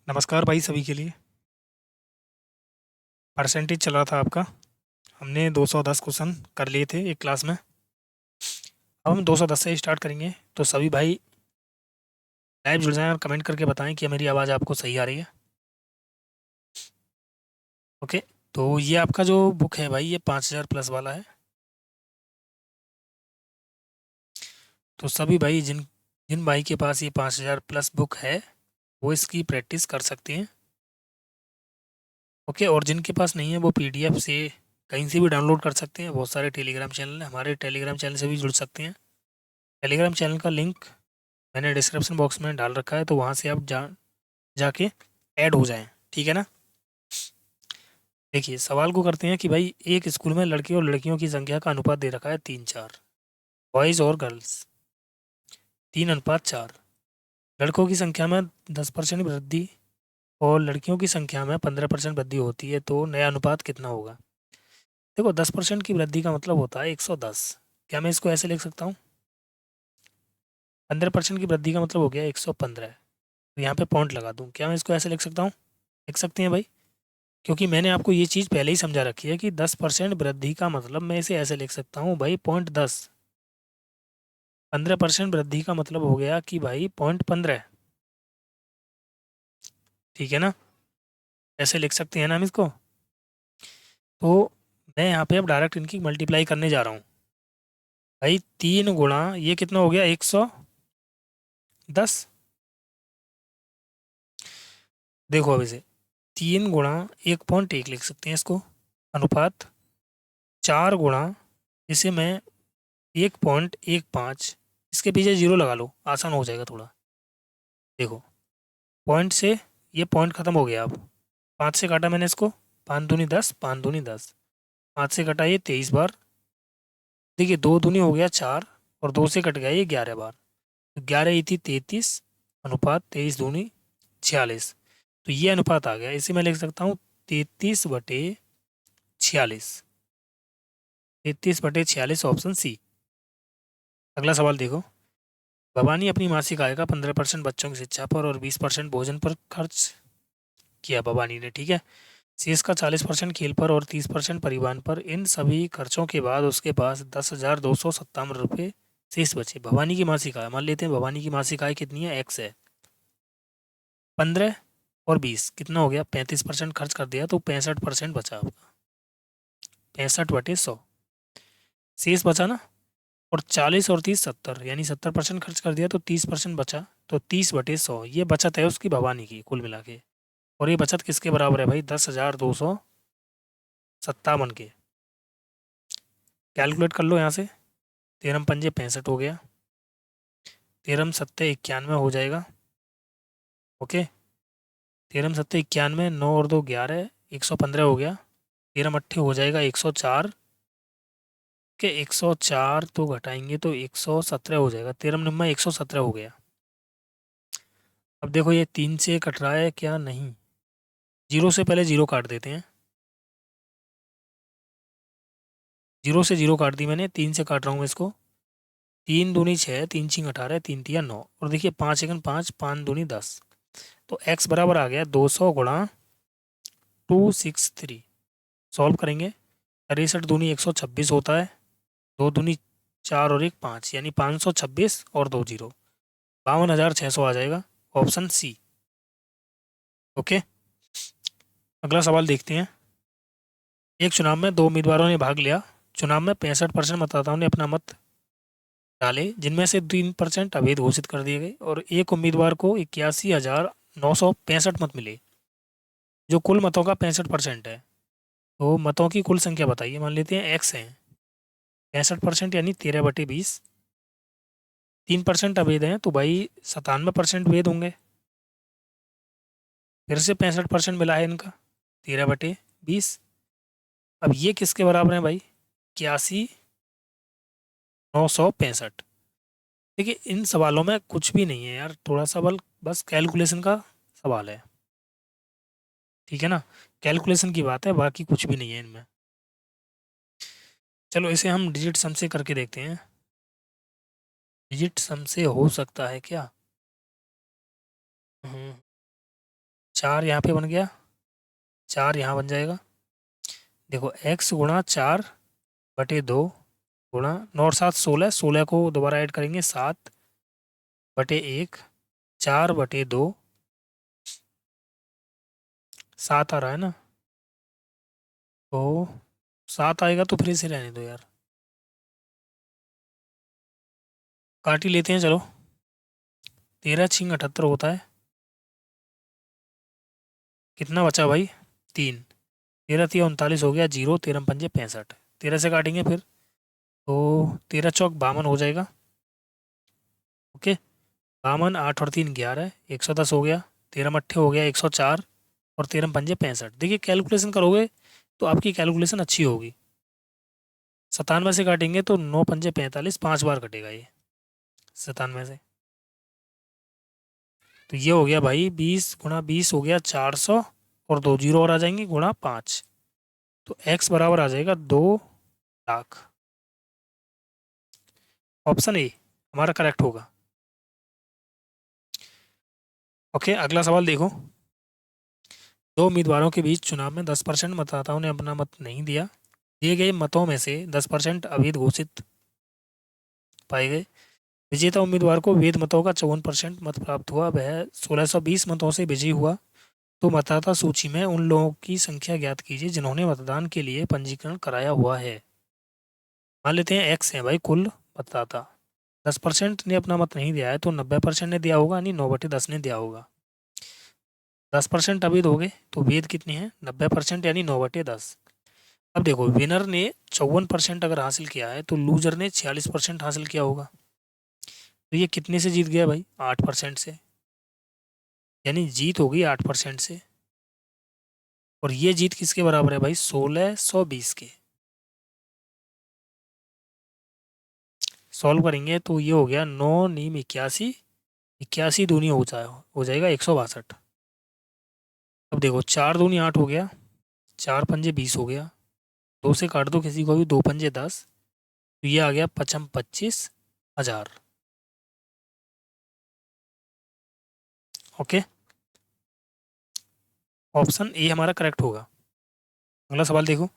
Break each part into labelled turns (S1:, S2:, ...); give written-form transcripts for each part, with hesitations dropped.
S1: नमस्कार भाई सभी के लिए। परसेंटेज चल रहा था आपका। हमने 210 क्वेश्चन कर लिए थे एक क्लास में। अब हम 210 से स्टार्ट करेंगे, तो सभी भाई लाइव जुड़ जाएं और कमेंट करके बताएं कि मेरी आवाज़ आपको सही आ रही है। ओके। तो ये आपका जो बुक है भाई, ये 5000 प्लस वाला है। तो सभी भाई जिन जिन भाई के पास ये 5000 प्लस बुक है, वो इसकी प्रैक्टिस कर सकते हैं। ओके। और जिनके पास नहीं है वो पीडीएफ से कहीं से भी डाउनलोड कर सकते हैं। बहुत सारे टेलीग्राम चैनल हैं, हमारे टेलीग्राम चैनल से भी जुड़ सकते हैं। टेलीग्राम चैनल का लिंक मैंने डिस्क्रिप्शन बॉक्स में डाल रखा है, तो वहाँ से आप जाके ऐड हो जाएं। ठीक है ना। देखिए सवाल को करते हैं कि भाई एक स्कूल में लड़के और लड़कियों की संख्या का अनुपात दे रखा है 3:4, बॉयज़ और गर्ल्स 3:4। लड़कों की संख्या में 10% वृद्धि और लड़कियों की संख्या में 15% वृद्धि होती है, तो नया अनुपात कितना होगा। देखो 10% की वृद्धि का मतलब होता है 110। क्या मैं इसको ऐसे लिख सकता हूँ? 15% की वृद्धि का मतलब हो गया 115। तो यहाँ पे पॉइंट लगा दूँ, क्या मैं इसको ऐसे लिख सकता हूँ? लिख सकते हैं भाई। क्योंकि मैंने आपको ये चीज़ पहले ही समझा रखी है कि 10% वृद्धि का मतलब मैं इसे ऐसे लिख सकता हूँ भाई, 0.10। 15% वृद्धि का मतलब हो गया कि भाई 0.15। ठीक है ना। ऐसे लिख सकते हैं ना हम इसको। तो मैं यहाँ पे अब डायरेक्ट इनकी मल्टीप्लाई करने जा रहा हूँ। भाई 3 गुणा ये कितना हो गया 110। देखो अब इसे 3 गुणा 1.1 लिख सकते हैं इसको, अनुपात 4 गुणा इसे मैं 1.15, इसके पीछे जीरो लगा लो, आसान हो जाएगा थोड़ा। देखो पॉइंट से ये पॉइंट खत्म हो गया। अब 5 से काटा मैंने इसको, 5 दूनी 10, 5 दूनी 10, 5 से कटा ये 23 बार। देखिए 2 दूनी हो गया 4, और 2 से कट गया ये 11 बार। तो 11 ही थी 33, अनुपात 23 दूनी 46। तो ये अनुपात आ गया, इसे मैं लिख सकता हूँ 33/46। 33/46 ऑप्शन सी। अगला सवाल देखो। भवानी अपनी मासिक आय का 15% बच्चों की शिक्षा पर और 20% भोजन पर खर्च किया भवानी ने। ठीक है। शेष का 40% खेल पर और 30% परिवहन पर। इन सभी खर्चों के बाद उसके पास 10,257 रुपये शेष बचे। भवानी की मासिक आय मान लेते हैं, भवानी की मासिक आय कितनी है, एक्स है। 15 और 20 कितना हो गया, 35% खर्च कर दिया, तो 65% बचा आपका। 65/100 शेष बचा ना। और 40 और 30 70, यानी 70% खर्च कर दिया तो 30% बचा। तो 30/100 ये बचत है उसकी भवानी की कुल मिला के। और ये बचत किसके बराबर है भाई, 10,257 के। कैलकुलेट कर लो यहाँ से। 13×5 = 65 हो गया। 13×7 = 91 हो जाएगा। ओके। 13×7 = 91, 9 और 2 11, 115 हो गया। 13×8 हो जाएगा 104 के। 104 तो घटाएंगे तो 117 हो जाएगा। 13×9 = 117 हो गया। अब देखो ये 3 से कट रहा है क्या, नहीं। जीरो से पहले जीरो काट देते हैं। जीरो से जीरो काट दी मैंने, 3 से काट रहा हूँ मैं इसको। 3 दूनी 6, 3×6 = 18, 3×3 = 9। और देखिए 5×1 = 5, 5 दूनी 10। तो x बराबर आ गया 200 × 263। सॉल्व करेंगे। 63 दूनी 126 होता है। 2 दूनी 4 और 1 5, यानी 526 और 2 जीरो, 52,600 आ जाएगा। Option C. ओके। अगला सवाल देखते हैं। एक चुनाव में दो उम्मीदवारों ने भाग लिया। चुनाव में 65% मतदाताओं ने अपना मत डाले, जिनमें से 3% अवैध घोषित कर दिए गए, और एक उम्मीदवार को 81,965 मत मिले, जो कुल मतों का 65% है। तो मतों की कुल संख्या बताइए। मान लेते हैं एक्स है। 65% यानी 13/20। 3% अवैध हैं, तो भाई 97% वैध होंगे। फिर से 65% मिला है इनका, 13/20। अब ये किसके बराबर है भाई, 81,965। देखिए इन सवालों में कुछ भी नहीं है यार, थोड़ा सा बस कैलकुलेशन का सवाल है। ठीक है ना। कैलकुलेशन की बात है, बाकी कुछ भी नहीं है इनमें। चलो इसे हम डिजिट सम से करके देखते हैं। डिजिट सम से हो सकता है क्या। हम्म, 4 यहाँ पे बन गया, 4 यहाँ बन जाएगा। देखो x गुणा 4/2 गुणा 9 और 7 16, 16 को दोबारा ऐड करेंगे 7/1, 4/2, 7 आ रहा है ना, तो 7 आएगा तो फिर से रहने दो यार, काट ही लेते हैं चलो। 13×6 = 78 होता है। कितना बचा भाई? 3। 13×3 = 39 हो गया, 0, 13×5 = 65। 13 से काटेंगे फिर तो 13×4 = 52 हो जाएगा। ओके, 52, 8 और 3 11, 110 हो गया। 13×8 हो गया 104, और 13×5 = 65। देखिए कैलकुलेशन करोगे तो आपकी कैलकुलेशन अच्छी होगी। 97 से काटेंगे तो 9×5 = 45, 5 बार कटेगा ये 97 से। तो ये हो गया भाई 20 × 20 हो गया 400, और 2 जीरो और आ जाएंगे, गुणा 5। तो x बराबर आ जाएगा 2 लाख। ऑप्शन ए हमारा करेक्ट होगा। ओके, अगला सवाल देखो। दो उम्मीदवारों के बीच चुनाव में 10% मतदाताओं ने अपना मत नहीं दिया। दिए गए मतों में से 10% अवैध घोषित पाए गए। विजेता उम्मीदवार को वैध मतों का 54% मत प्राप्त हुआ। वह 1620 मतों से विजयी हुआ। तो मतदाता सूची में उन लोगों की संख्या ज्ञात कीजिए जिन्होंने मतदान के लिए पंजीकरण कराया हुआ है। मान लेते हैं एक्स है भाई कुल मतदाता, 10% ने अपना मत नहीं दिया है, तो 90% ने दिया होगा, यानी 9/10 ने दिया होगा। 10% अवैध हो गए, तो वेद कितनी है? 90%, यानी 9/10। अब देखो, विनर ने 54% अगर हासिल किया है, तो लूजर ने 46% हासिल किया होगा। तो ये कितने से जीत गया भाई? 8% से, यानी जीत होगी 8% से। और ये जीत किसके बराबर है भाई? 1620 के। सॉल्व करेंगे तो ये हो गया 9×9 = 81, 81 दूनी हो जाएगा 162। अब देखो, 4×2 = 8 हो गया, 4×5 = 20 हो गया, 2 से काट दो किसी को भी, 2×5 = 10, तो ये आ गया 25,000। ओके, ऑप्शन ए हमारा करेक्ट होगा। अगला सवाल देखो।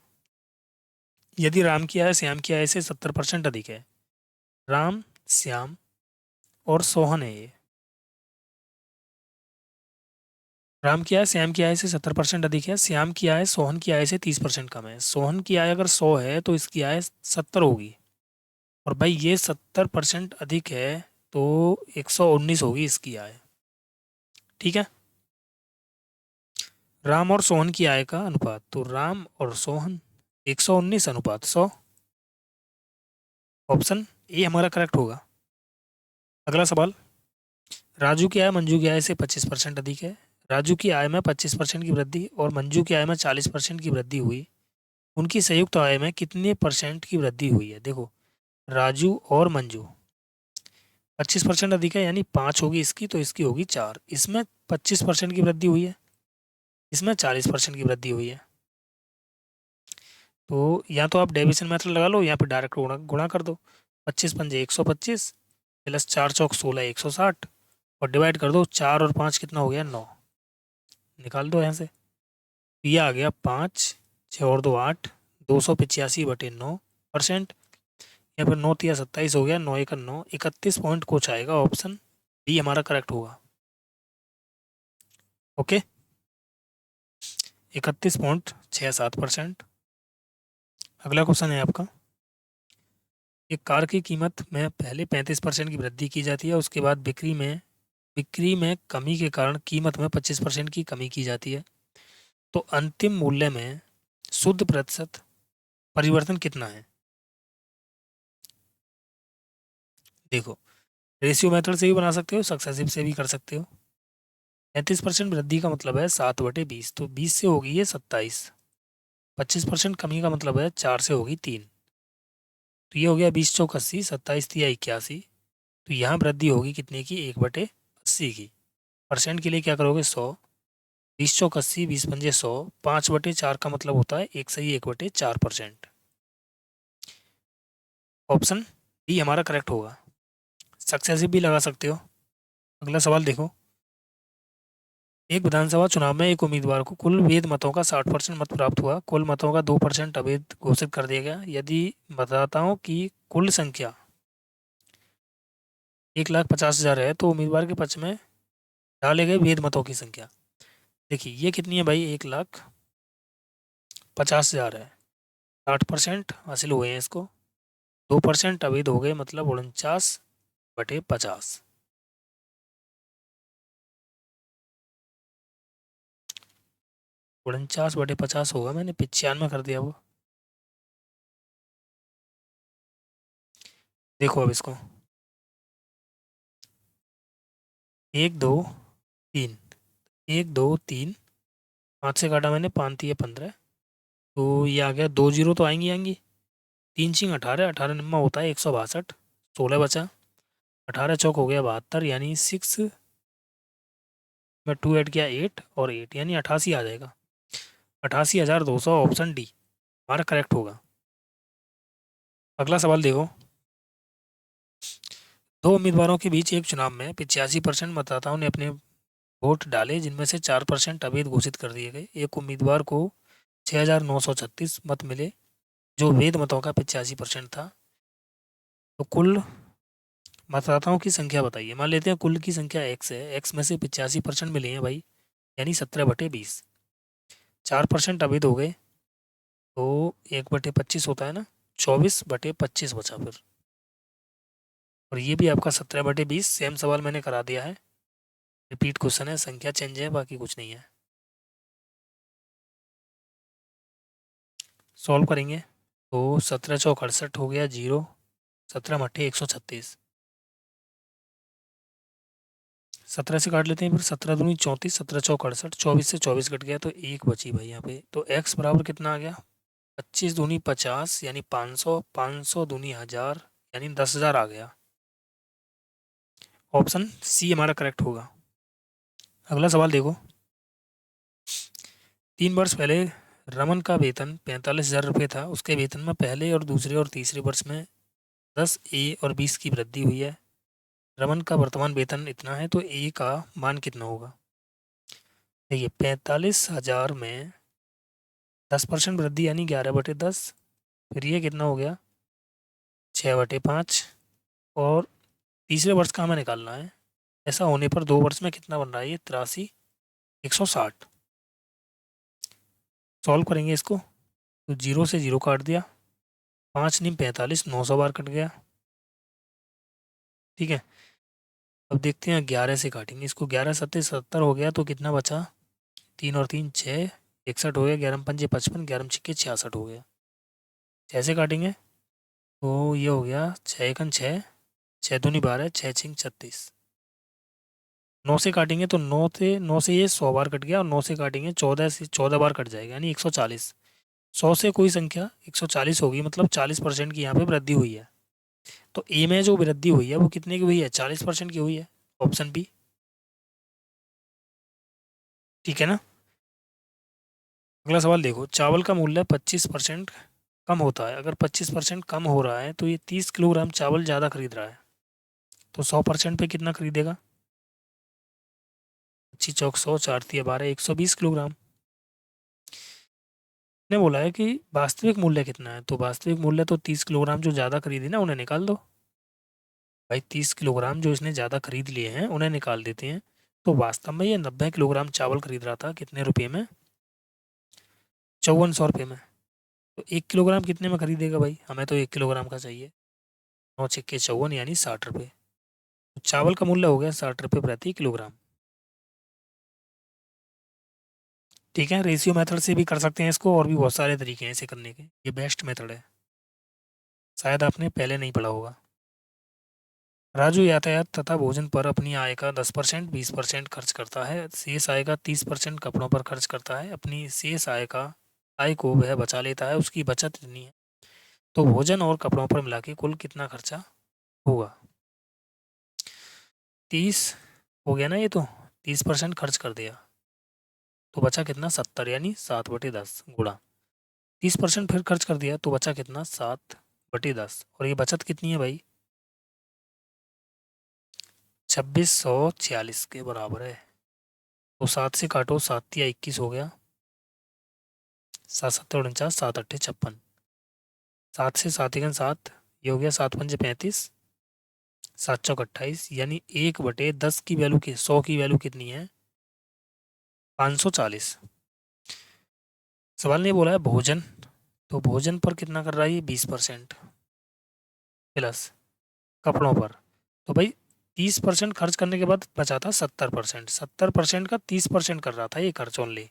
S1: यदि राम की आय श्याम की आय से 70% अधिक है, राम, श्याम और सोहन है ये। राम की आय श्याम की आय से 70% अधिक है, श्याम की आय सोहन की आय से 30% कम है। सोहन की आय अगर 100 है तो इसकी आय 70 होगी, और भाई ये 70% अधिक है, तो 119 होगी इसकी आय। ठीक है, राम और सोहन की आय का अनुपात, तो राम और सोहन 119/100। ऑप्शन ए हमारा करेक्ट होगा। अगला सवाल। राजू की आय मंजू की आय से 25% अधिक है। राजू की आय में 25% की वृद्धि और मंजू की आय में 40% की वृद्धि हुई। उनकी संयुक्त आय में कितने परसेंट की वृद्धि हुई है? देखो, राजू और मंजू 25% अधिक है, यानी 5 होगी इसकी, तो इसकी होगी 4। इसमें 25% की वृद्धि हुई है, इसमें 40% की वृद्धि हुई है। तो या तो आप डेविसन मेथड लगा लो, या फिर डायरेक्ट गुणा गुणा कर दो। 25×5 = 125, प्लस 4×4 = 16, 160, और डिवाइड कर दो, 4 और 5 कितना हो गया? 9। निकाल दो यहाँ से, तो ये आ गया 5, 6 और 2 8, 285/9%, या फिर 9×3 = 27 हो गया, 9×1 = 9, 31 पॉइंट कुछ आएगा। ऑप्शन डी हमारा करेक्ट होगा। ओके, 31.67%। अगला क्वेश्चन है आपका। एक कार की कीमत में पहले 35% की वृद्धि की जाती है, उसके बाद बिक्री में कमी के कारण कीमत में 25% की कमी की जाती है। तो अंतिम मूल्य में शुद्ध प्रतिशत परिवर्तन कितना है? देखो, रेशियो मेथड से भी बना सकते हो, सक्सेसिव से भी कर सकते हो। 35% वृद्धि का मतलब है 7/20, तो 20 से होगी ये 27। 25% कमी का मतलब है 4 से होगी 3, तो ये हो गया 20×4 = 80, 27×3 = 81। तो यहाँ वृद्धि होगी कितने की? 1/80 की। परसेंट के लिए क्या करोगे? 100। 20×80, 20×5 = 100, 5/4 का मतलब होता है 1/4%। ऑप्शन डी हमारा करेक्ट होगा। सक्सेसिव भी लगा सकते हो। अगला सवाल देखो। एक विधानसभा चुनाव में एक उम्मीदवार को कुल वैध मतों का 60% मत प्राप्त हुआ, कुल मतों का 2% अवैध घोषित कर दिया गया। यदि मतदाताओं की कुल संख्या 1,50,000 है तो उम्मीदवार के पक्ष में डाले गए वैध मतों की संख्या, देखिए ये कितनी है भाई, 1,50,000 है, 60% हासिल हुए हैं इसको, 2% अवैध हो गए, मतलब 49/50। 49/50 होगा, मैंने 95 कर दिया वो। देखो अब इसको, 1 2 3, 1 2 3, 5 से काटा मैंने, 5 3 15, तो ये आ गया, 2 जीरो तो आएंगी आएंगी, 3 6 18, 18 होता है 162, 16 बचा, 18 चौक हो गया 72, यानी 6 में 2 ऐड किया 8 और 8 यानी 88 आ जाएगा, 88,200, ऑप्शन डी हमारा करेक्ट होगा। अगला सवाल देखो, दो उम्मीदवारों के बीच एक चुनाव में 85% मतदाताओं ने अपने वोट डाले, जिनमें से 4% अवैध घोषित कर दिए गए। एक उम्मीदवार को 6,936 मत मिले, जो वैध मतों का 85% था। तो कुल मतदाताओं की संख्या बताइए। मान लेते हैं कुल की संख्या x है, x में से 85% मिले हैं भाई, यानी 17/20, 4% अवैध हो गए, तो 1/25 होता है ना, 24/25 बचा फिर। और ये भी आपका 17/20, सेम सवाल मैंने करा दिया है, रिपीट क्वेश्चन है, संख्या चेंज है, बाकी कुछ नहीं है। सॉल्व करेंगे तो 17 चौक 68 हो गया 0, 17 मट्ठे 136, 17 से काट लेते हैं, फिर 17 दूनी 34, 17 चौक 68, 24 से 24 कट गया तो एक बची भाई यहाँ पे, तो x बराबर कितना आ गया, 25 दूनी 50 यानी 500, 500 दूनी 1000 यानी 10,000 आ गया। ऑप्शन सी हमारा करेक्ट होगा। अगला सवाल देखो, 3 वर्ष पहले रमन का वेतन 45,000 रुपये था, उसके वेतन में पहले और दूसरे और तीसरे वर्ष में 10 ए और 20 की वृद्धि हुई है। रमन का वर्तमान वेतन इतना है, तो ए का मान कितना होगा। देखिए 45,000 में 10% वृद्धि यानी 11/10, फिर ये कितना हो गया 6/5, और तीसरे वर्ष का हमें निकालना है। ऐसा होने पर 2 वर्ष में कितना बन रहा है, ये 83,160। सॉल्व करेंगे इसको तो 0 से 0 काट दिया, 5 × 9 = 45, 900 बार कट गया, ठीक है। अब देखते हैं 11 से काटेंगे इसको, 11 × 7 = 70 हो गया, तो कितना बचा, 3 और 3 6, 61 हो गया, 11 × 5 = 55, 11 × 6 = 66 हो गया। 6 से काटेंगे तो ये हो गया 6 × 6, 6 दूनी 12, 6 × 6 = 36। 9 से काटेंगे तो 9 से ये 100 बार कट गया, और 9 से काटेंगे 14 से 14 बार कट जाएगा, यानी 140। 100 से कोई संख्या 140 होगी, मतलब 40% की यहाँ पे वृद्धि हुई है। तो ए में जो वृद्धि हुई है वो कितने की हुई है, 40% की हुई है, ऑप्शन बी, ठीक है ना। अगला सवाल देखो, चावल का मूल्य 25% कम होता है, अगर 25% कम हो रहा है तो ये 30 किलोग्राम चावल ज़्यादा खरीद रहा है, तो 100% पे कितना खरीदेगा, 25 × 100, 4 × 3 = 12, 120 किलोग्राम। ने बोला है कि वास्तविक मूल्य कितना है, तो वास्तविक मूल्य तो 30 किलोग्राम जो ज़्यादा खरीदे ना उन्हें निकाल दो भाई, 30 किलोग्राम जो इसने ज़्यादा खरीद लिए हैं उन्हें निकाल देते हैं। तो वास्तव में ये 90 किलोग्राम चावल खरीद रहा था, कितने रुपये में, 5400 रुपये में। तो 1 किलोग्राम कितने में खरीदेगा भाई, हमें तो 1 किलोग्राम का चाहिए, 9 × 6 = 54 यानी 60 रुपये। तो चावल का मूल्य हो गया 60 रुपये प्रति किलोग्राम। ठीक है, रेशियो मेथड से भी कर सकते हैं इसको, और भी बहुत सारे तरीके हैं इसे करने के, ये बेस्ट मेथड है, शायद आपने पहले नहीं पढ़ा होगा। राजू यातायात तथा भोजन पर अपनी आय का 10%, 20% खर्च करता है, शेष आय का 30% कपड़ों पर खर्च करता है, अपनी शेष आय को वह बचा लेता है, उसकी बचत इतनी है। तो भोजन और कपड़ों पर मिला के कुल कितना खर्चा होगा, 30 हो गया ना, ये तो 30% खर्च कर दिया, तो बचा कितना 70, यानी 7/10 गुणा 30% फिर खर्च कर दिया, तो बचा कितना 7/10, और ये बचत कितनी है भाई, 2646 के बराबर है। तो 7 से काटो, 7 या 21 हो गया, 7 7 49, 7 8 56, 7 से 7 1 7, ये हो गया 7 5 35, 7 चौक 28, यानी 1/10 की वैल्यू की 100 की वैल्यू कितनी है? 540। सवाल ने बोला है भोजन, तो भोजन पर कितना कर रहा है ये? 20% प्लस कपड़ों पर, तो भाई 30% खर्च करने के बाद बचा था 70%, 70% का 30% कर रहा था ये खर्च ओनली,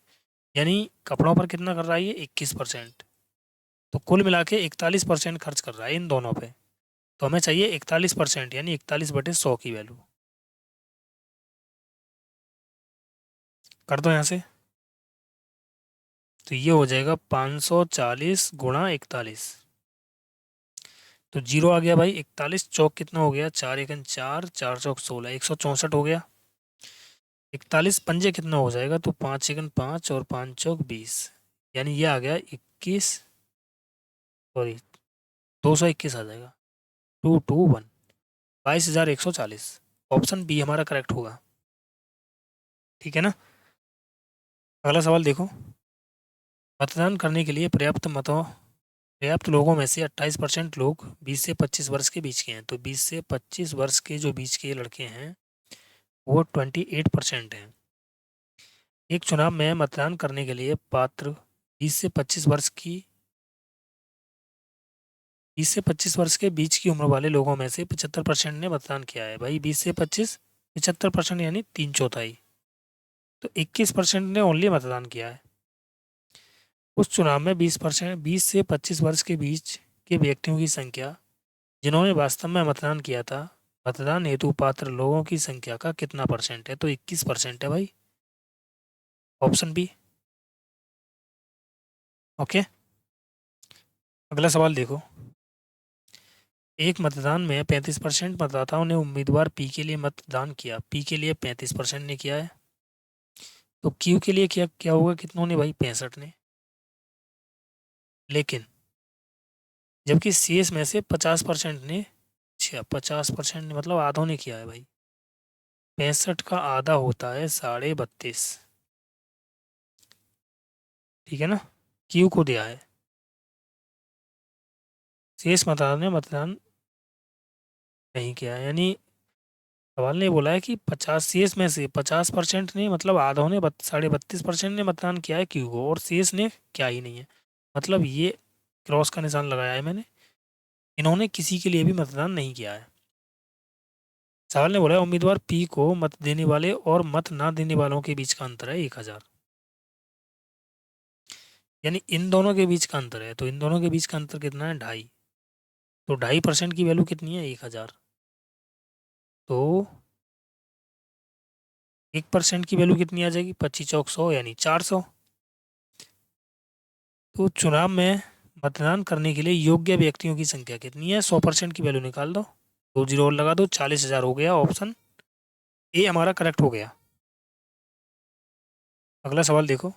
S1: यानी कपड़ों पर कितना कर रहा है ये? 21%। तो कुल मिला के 41% खर्च कर रहा है इन दोनों पे। तो हमें चाहिए 41%, यानी 41/100 की वैल्यू। कर दो यहाँ से, तो ये हो जाएगा 540 गुणा 41, तो जीरो आ गया भाई। 41 चौक कितना हो गया? 4 1 4, 4 चौक 16, 164 हो गया। 41 पंजे कितना हो जाएगा? तो 5 1 5 और 5 चौक 20, यानी ये आ गया 21, सॉरी 221 आ जाएगा, 221, 22,140। ऑप्शन बी हमारा करेक्ट होगा, ठीक है ना। अगला सवाल देखो, मतदान करने के लिए पर्याप्त लोगों में से 28% लोग 20 से 25 वर्ष के बीच के हैं। तो 20 से 25 वर्ष के जो बीच के लड़के हैं वो 28% हैं। एक चुनाव में मतदान करने के लिए पात्र 20 से 25 वर्ष की 20 से 25 वर्ष के बीच की उम्र वाले लोगों में से 75% ने मतदान किया है। भाई 20 से 25, 75% यानी 3/4, तो 21% ने ओनली मतदान किया है। उस चुनाव में 20 से 25 वर्ष के बीच के व्यक्तियों की संख्या जिन्होंने वास्तव में मतदान किया था, मतदान हेतु पात्र लोगों की संख्या का कितना परसेंट है? तो 21% है भाई, ऑप्शन बी। ओके, अगला सवाल देखो, एक मतदान में 35% मतदाताओं ने उम्मीदवार पी के लिए मतदान किया। पी के लिए 35% ने किया है, तो क्यू के लिए क्या क्या होगा? कितनों ने भाई? 65 ने। लेकिन जबकि सी एस में से 50% ने, अच्छा 50% ने मतलब आधों ने किया है भाई। 65 का आधा होता है 32.5, ठीक है ना। क्यू को दिया है, शेष मतदाताओं ने मतदान नहीं किया है, यानी सवाल ने बोला है कि 50 शेष में से 50% ने मतलब आधों ने 32.5% ने मतदान किया है क्यू को, और शेष ने क्या ही नहीं है। मतलब ये क्रॉस का निशान लगाया है मैंने, इन्होंने किसी के लिए भी मतदान नहीं किया है। सवाल ने बोला है उम्मीदवार पी को मत देने वाले और मत ना देने वालों के बीच का अंतर है 1000, यानी इन दोनों के बीच का अंतर है। तो इन दोनों के बीच का अंतर कितना है? 2.5, तो 2.5% की वैल्यू कितनी है? 1000। तो 1% की वैल्यू कितनी आ जाएगी? 25 चौक 100, यानी 400। तो चुनाव में मतदान करने के लिए योग्य व्यक्तियों की संख्या कितनी है? 100% की वैल्यू निकाल दो, 2 जीरो और लगा दो, 40,000 हो गया। ऑप्शन ए हमारा करेक्ट हो गया। अगला सवाल देखो,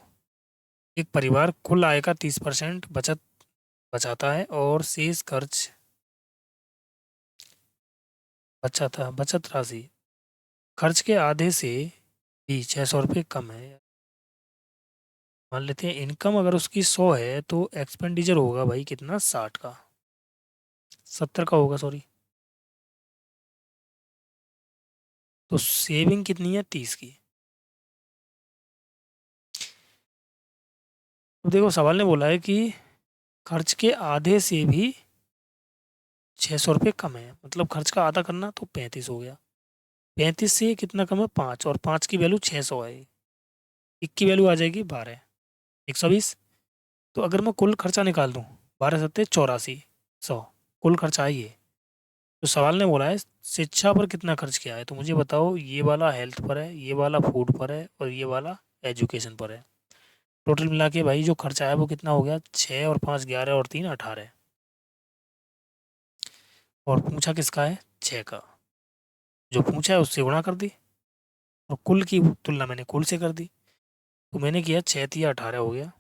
S1: एक परिवार कुल आय का 30% बचत बचाता है और शेष खर्च बचत राशि खर्च के आधे से भी 600 रुपये कम है। मान लेते हैं इनकम अगर उसकी 100 है तो एक्सपेंडिचर होगा भाई कितना? 60 का, 70 का होगा सॉरी। तो सेविंग कितनी है? 30 की। तो देखो सवाल ने बोला है कि खर्च के आधे से भी 600 रुपये कम है, मतलब खर्च का आधा करना, तो 35 हो गया। 35 से कितना कम है? 5, और 5 की वैल्यू 600 है, एक की वैल्यू आ जाएगी 12, 120। तो अगर मैं कुल खर्चा निकाल दूँ, 12 7 84 100 कुल खर्चा है ये। तो सवाल ने बोला है शिक्षा पर कितना खर्च किया है, तो मुझे बताओ, ये वाला हेल्थ पर है, ये वाला फूड पर है, और ये वाला एजुकेशन पर है। टोटल मिला के भाई जो खर्चा है वो कितना हो गया? 6 और 5 11 और 3 18, और पूछा किसका है? 6 का। जो पूछा है उससे गुणा कर दी, और कुल की तुलना मैंने कुल से कर दी। तो मैंने किया 6 3 18 हो गया,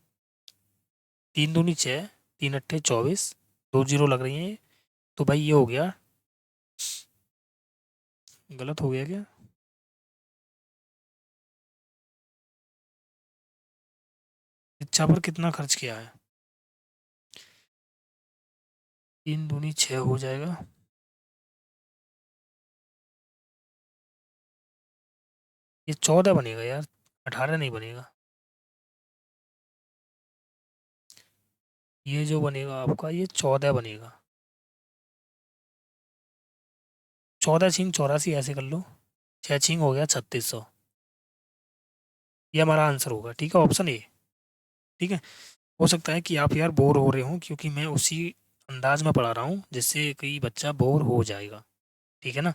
S1: 3 दूनी 6, 3 8 24, 2 जीरो लग रही हैं। तो भाई ये हो गया, गलत हो गया क्या? शिक्षा पर कितना खर्च किया है? 3 दूनी 6 हो जाएगा। ये 14 बनेगा यार, 18 नहीं बनेगा। ये जो बनेगा आपका, ये 14 बनेगा। 14 × 84 ऐसे कर लो, 6 हो गया 3600। ये हमारा आंसर होगा, ठीक है, ऑप्शन ए। ठीक है। हो सकता है कि आप यार बोर हो रहे हो, क्योंकि मैं उसी अंदाज में पढ़ा रहा हूँ जिससे कोई बच्चा बोर हो जाएगा। ठीक है ना।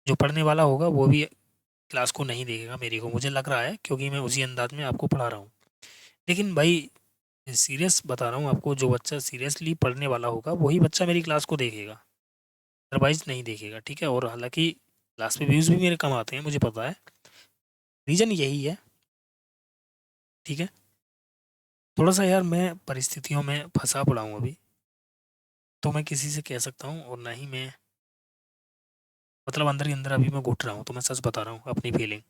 S1: जो पढ़ने वाला होगा वो भी क्लास को नहीं देखेगा, मेरी को मुझे लग रहा है, क्योंकि मैं उसी अंदाज में आपको पढ़ा रहा हूँ। लेकिन भाई सीरियस बता रहा हूँ आपको, जो बच्चा सीरियसली पढ़ने वाला होगा वही बच्चा मेरी क्लास को देखेगा, अदरवाइज नहीं देखेगा। ठीक है। और हालांकि क्लास में व्यूज़ भी मेरे कम आते हैं, मुझे पता है, रीज़न यही है। ठीक है। थोड़ा सा यार मैं परिस्थितियों में फंसा पड़ा हूँ अभी, तो मैं किसी से कह सकता हूँ और ना ही मैं, मतलब अंदर ही अंदर अभी मैं घुट रहा हूँ, तो मैं सच बता रहा हूँ अपनी फीलिंग।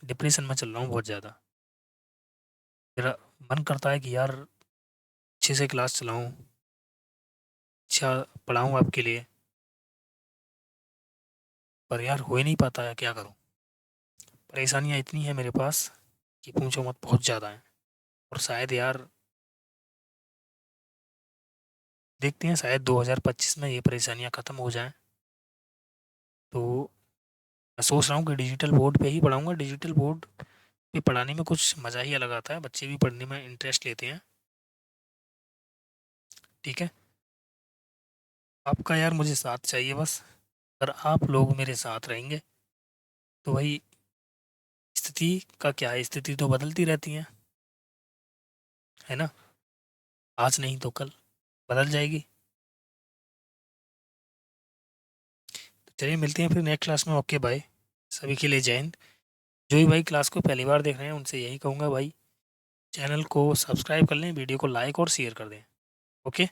S1: डिप्रेशन में चल रहा हूँ बहुत ज़्यादा। मेरा मन करता है कि यार अच्छे से क्लास चलाऊँ, अच्छा पढ़ाऊँ आपके लिए, पर यार हो ही नहीं पाता है, क्या करूँ। परेशानियाँ इतनी हैं मेरे पास कि पूछो मत, बहुत ज़्यादा हैं। और शायद यार देखते हैं, शायद 2025 में ये परेशानियाँ ख़त्म हो जाएं। तो मैं सोच रहा हूँ कि डिजिटल बोर्ड पे ही पढ़ाऊँगा। डिजिटल बोर्ड पे पढ़ाने में कुछ मज़ा ही अलग आता है, बच्चे भी पढ़ने में इंटरेस्ट लेते हैं। ठीक है। आपका यार मुझे साथ चाहिए बस। अगर आप लोग मेरे साथ रहेंगे तो भाई स्थिति का क्या है, स्थिति तो बदलती रहती है, है ना। आज नहीं तो कल बदल जाएगी। तो चलिए मिलते हैं फिर नेक्स्ट क्लास में। Okay bye. सभी के लिए जय हिंद। जो भी भाई क्लास को पहली बार देख रहे हैं उनसे यही कहूँगा भाई, चैनल को सब्सक्राइब कर लें, वीडियो को लाइक और शेयर कर दें। ओके।